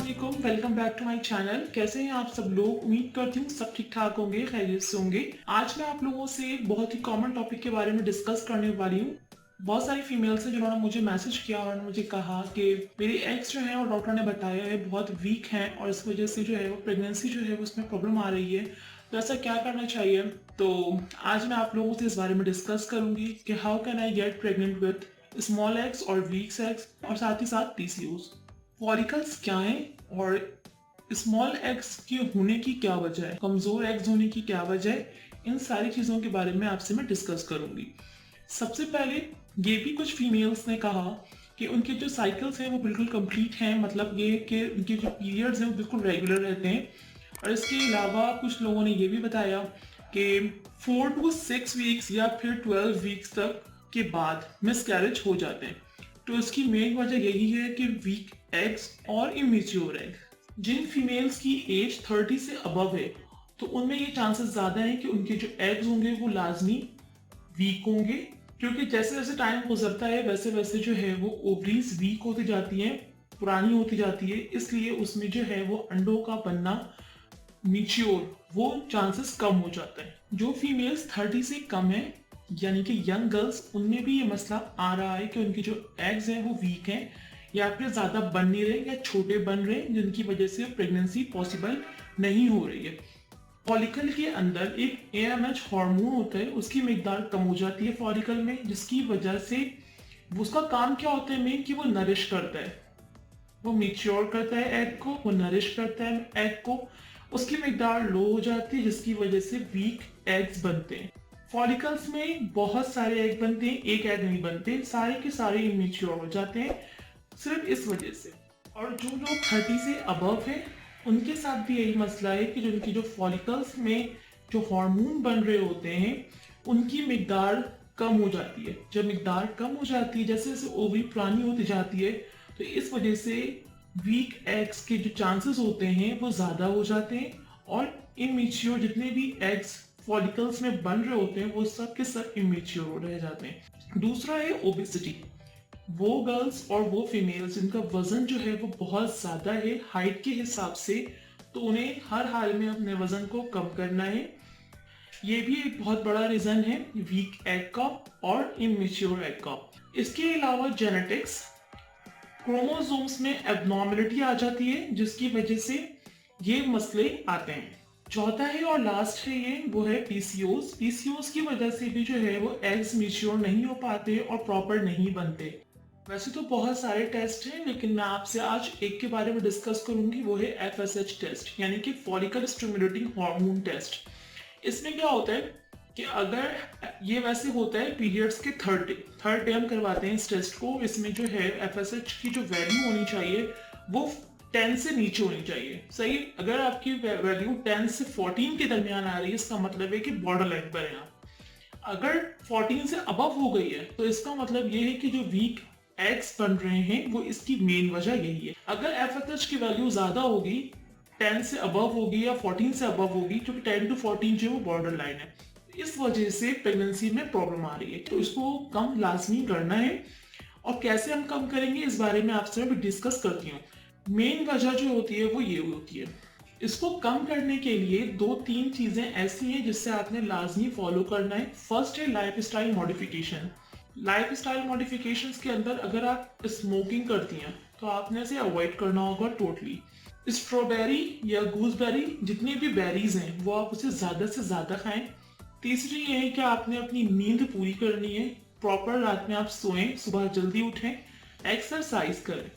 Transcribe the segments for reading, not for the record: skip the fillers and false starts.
अस्सलाम, welcome back to my channel. कैसे हैं आप सब लोग? उम्मीद करती हूँ सब ठीक ठाक होंगे, खैरियत से होंगे। आज मैं आप लोगों से एक बहुत ही कॉमन टॉपिक के बारे में डिस्कस करने वाली हूँ। बहुत सारी फीमेल्स हैं जिन्होंने मुझे मैसेज किया और मुझे कहा कि मेरी एग्स जो है और डॉक्टर ने बताया है बहुत वीक हैं और इस वजह से जो है वो प्रेगनेंसी जो है उसमें प्रॉब्लम आ रही है। तो ऐसा क्या करना चाहिए? तो आज मैं आप लोगों से इस बारे में डिस्कस करूंगी कि how can I get pregnant with small eggs और वीक एग्स और साथ ही साथ पीसीओज। फॉलिकल्स क्या हैं और स्मॉल एग्स के होने की क्या वजह है, कमजोर एग्स होने की क्या वजह है, इन सारी चीजों के बारे में आपसे मैं डिस्कस करूंगी। सबसे पहले ये भी कुछ फीमेल्स ने कहा कि उनके जो साइकिल्स हैं वो बिल्कुल कंप्लीट हैं, मतलब ये कि उनके जो पीरियड्स हैं वो बिल्कुल रेगुलर रहते हैं। और इसके अलावा कुछ लोगों ने ये भी बताया कि 4 to 6 वीक्स या फिर 12 वीक्स तक के बाद मिसकैरेज हो जाते हैं। तो इसकी मेन वजह यही है कि वीक एग्स और इमेच्योर एग। जिन फीमेल्स की एज 30 से अबव है तो उनमें ये चांसेस ज्यादा है कि उनके जो एग्स होंगे वो लाजमी वीक होंगे, क्योंकि जैसे जैसे टाइम गुजरता है वैसे वैसे जो है वो ओवरीज वीक होती जाती हैं, पुरानी होती जाती है, इसलिए उसमें जो है वो अंडों का बनना मिच्योर वो चांसेस कम हो जाता है। जो फीमेल्स 30 से कम है यानी कि यंग गर्ल्स, उनमें भी ये मसला आ रहा है कि उनके जो एग्स हैं वो वीक हैं या फिर ज्यादा बन नहीं रहे या छोटे बन रहे हैं, जिनकी वजह से प्रेगनेंसी पॉसिबल नहीं हो रही है। फॉलिकल के अंदर एक एएमएच हार्मोन होता है, उसकी मिकदार कम हो जाती है फॉलिकल में, जिसकी वजह से उसका काम क्या होता है मेन कि वो नरिश करता है, वो मिच्योर करता है एग को, वो नरिश करता है एग को। उसकी मिकदार लो हो जाती है जिसकी वजह से वीक एग्स बनते हैं। फॉलिकल्स में बहुत सारे एग बनते हैं, एक एग नहीं बनते, सारे के सारे इमेच्योर हो जाते हैं सिर्फ इस वजह से। और जो लोग 30 से अबव है उनके साथ भी यही मसला है कि जो उनकी जो फॉलिकल्स में जो हार्मोन बन रहे होते हैं उनकी मिकदार कम हो जाती है। जब मिकदार कम हो जाती है, जैसे जैसे ओवरी पुरानी होती जाती है, तो इस वजह से वीक एग्स के जो चांसेस होते हैं वो ज्यादा हो जाते हैं और इमेच्योर जितने भी एग्स फॉलिकल्स में बन रहे होते हैं वो सब के सब इमेच्योर रह जाते हैं। दूसरा है ओबेसिटी। वो गर्ल्स और वो फीमेल्स जिनका वजन जो है वो बहुत ज्यादा है हाइट के हिसाब से, तो उन्हें हर हाल में अपने वजन को कम करना है। ये भी एक बहुत बड़ा रीजन है वीक एग का और इमेच्योर एग का। इसके अलावा जेनेटिक्स, क्रोमोसोम्स में एबनॉर्मेलिटी आ जाती है जिसकी वजह से ये मसले आते हैं। चौथा है और लास्ट है ये, वो है पीसीओस। पीसीओस की वजह से भी जो है वो एग्स मैच्योर नहीं हो पाते और प्रॉपर नहीं बनते। वैसे तो बहुत सारे टेस्ट हैं लेकिन मैं आपसे आज एक के बारे में डिस्कस करूंगी, वो है एफएसएच टेस्ट यानी कि फॉलिकल स्टिमुलेटिंग हार्मोन टेस्ट। इसमें क्या होता है कि अगर ये वैसे होता है पीरियड्स के थर्ड डे हम करवाते हैं इस टेस्ट को। इसमें जो है एफएसएच की जो वैल्यू होनी चाहिए वो 10 से नीचे होनी चाहिए। सही, अगर आपकी वैल्यू 10 से 14 के दरमियान आ रही है इसका मतलब है कि बॉर्डर लाइन पर है आप। अगर 14 से अबव हो गई है तो इसका मतलब ये है कि जो वीक एग्स बन रहे हैं वो इसकी मेन वजह यही है। अगर एफएसएच की वैल्यू ज्यादा होगी, 10 से अबव होगी या 14 से अबव होगी, क्योंकि 10 to 14 जो वो बॉर्डर लाइन है, इस वजह से प्रेगनेंसी में प्रॉब्लम आ रही है, तो इसको कम लाजमी करना है। और कैसे हम कम करेंगे इस बारे में आपसे मैं डिस्कस करती हूँ। मेन वजह जो होती है वो ये होती है। इसको कम करने के लिए 2-3 चीजें ऐसी हैं जिससे आपने लाजमी फॉलो करना है। फर्स्ट है life style modification. Life style modification के अंदर अगर आप स्मोकिंग करती हैं तो आपने इसे अवॉइड करना होगा टोटली। स्ट्रॉबेरी या गूसबेरी जितनी भी बेरीज हैं वो आप उसे ज्यादा से ज्यादा खाएं। तीसरी ये है कि आपने अपनी नींद पूरी करनी है, प्रॉपर रात में आप सोएं, सुबह जल्दी उठें, एक्सरसाइज करें।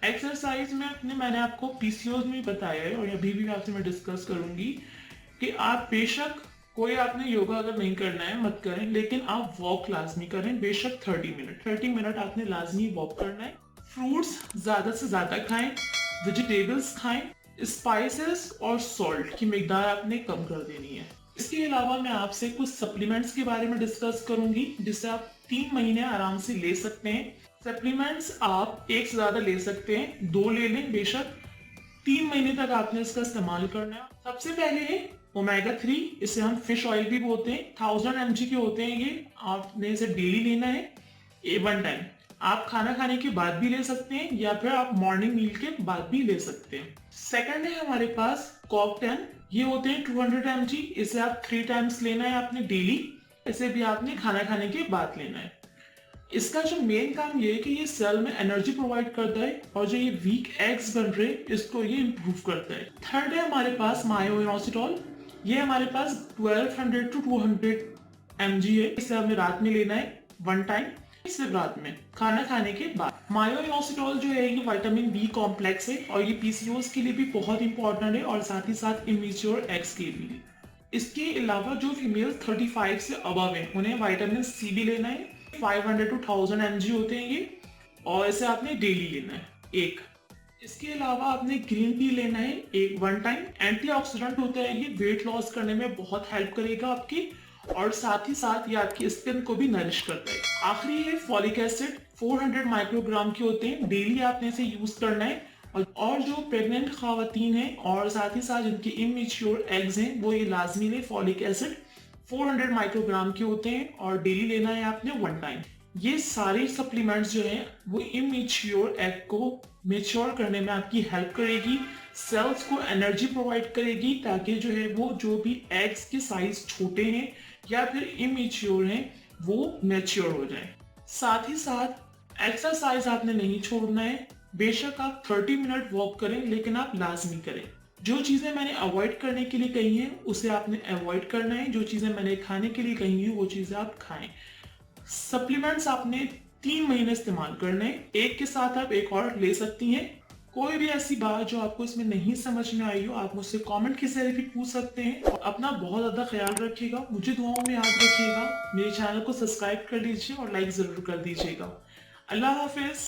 एक्सरसाइज में मैंने आपको पीसीओज में बताया है और अभी भी आपसे मैं डिस्कस करूंगी कि आप बेशक कोई आपने योगा अगर नहीं करना है मत करें, लेकिन आप वॉक लाजमी करें, बेशक 30 मिनट आपने लाजमी वॉक करना है। फ्रूट्स ज्यादा से ज्यादा खाएं, वेजिटेबल्स खाएं, स्पाइसेस और सॉल्ट की मिकदार आपने कम कर देनी है। इसके अलावा मैं आपसे कुछ सप्लीमेंट्स के बारे में डिस्कस करूंगी जिससे आप 3 महीने आराम से ले सकते हैं। सप्लीमेंट्स आप एक से ज्यादा ले सकते हैं, 2 ले लें बेशक, 3 महीने तक आपने इसका इस्तेमाल करना है। सबसे पहले है ओमेगा 3, इसे हम फिश ऑयल भी बोलते हैं। 1000 mg के होते हैं ये, आपने इसे डेली लेना है वन टाइम। आप खाना खाने के बाद भी ले सकते हैं या फिर आप मॉर्निंग मील के बाद भी ले सकते हैं। सेकंड है हमारे पास कॉक10। ये होते हैं 200 mg। इसे आप 3 टाइम्स लेना है आपने डेली। इसे भी आपने खाना खाने के बाद लेना है। इसका जो मेन काम ये है कि ये सेल में एनर्जी प्रोवाइड करता है और जो ये वीक एग्स बन रहे हैं इसको ये इम्प्रूव करता है। थर्ड है हमारे पास मायोइनोसिटॉल। ये हमारे पास 1200 टू 200 mg है। इसे हमें रात में लेना है 1 टाइम, सिर्फ रात में खाना खाने के बाद। मायोइनोसिटॉल जो है ये विटामिन बी कॉम्प्लेक्स है और ये पीसीओएस के लिए भी बहुत इंपॉर्टेंट है और साथ ही साथ इमेच्योर एग्स के लिए भी। इसके अलावा जो फीमेल 35 से अबव है उन्हें विटामिन सी भी लेना है। 500 टू 1000 mg होते हैं ये और इसे आपने डेली लेना है एक। इसके अलावा आपने ग्रीन टी लेना है एक 1 टाइम। एंटीऑक्सीडेंट होता है, ये वेट लॉस करने में बहुत हेल्प करेगा आपकी और साथ ही साथ ये आपकी स्किन को भी नरिश करता है। आखिरी है फॉलिक एसिड। 400 माइक्रोग्राम के होते हैं, डेली आपने इसे यूज करना है। और जो प्रेग्नेंट खवातीन हैं और साथ ही साथ जिनके इमेच्योर एग्स हैं वो ये लाजमी ले फॉलिक एसिड 400 माइक्रोग्राम के होते हैं और डेली लेना है आपने 1 टाइम। ये सारे सप्लीमेंट्स जो हैं वो इमेच्योर एग को मेच्योर करने में आपकी हेल्प करेगी, सेल्स को एनर्जी प्रोवाइड करेगी ताकि जो है वो जो भी एग्स के साइज छोटे हैं या फिर इमेच्योर हैं वो मैच्योर हो जाए। साथ ही साथ एक्सरसाइज आपने नहीं छोड़ना है। बेशक आप 30 मिनट वॉक करें लेकिन आप लाजमी करें। जो चीजें मैंने अवॉइड करने के लिए कही हैं उसे आपने अवॉइड करना है। जो चीजें मैंने खाने के लिए कही हैं वो चीजें आप खाएं। सप्लीमेंट्स आपने 3 महीने इस्तेमाल करने हैं। एक के साथ आप एक और ले सकती हैं। कोई भी ऐसी बात जो आपको इसमें नहीं समझ में आई हो आप मुझसे कमेंट के जरिए भी पूछ सकते हैं। और अपना बहुत ज्यादा ख्याल रखिएगा, मुझे दुआओं में याद रखिएगा। मेरे चैनल को सब्सक्राइब कर लीजिए और लाइक जरूर कर दीजिएगा। अल्लाह हाफिज।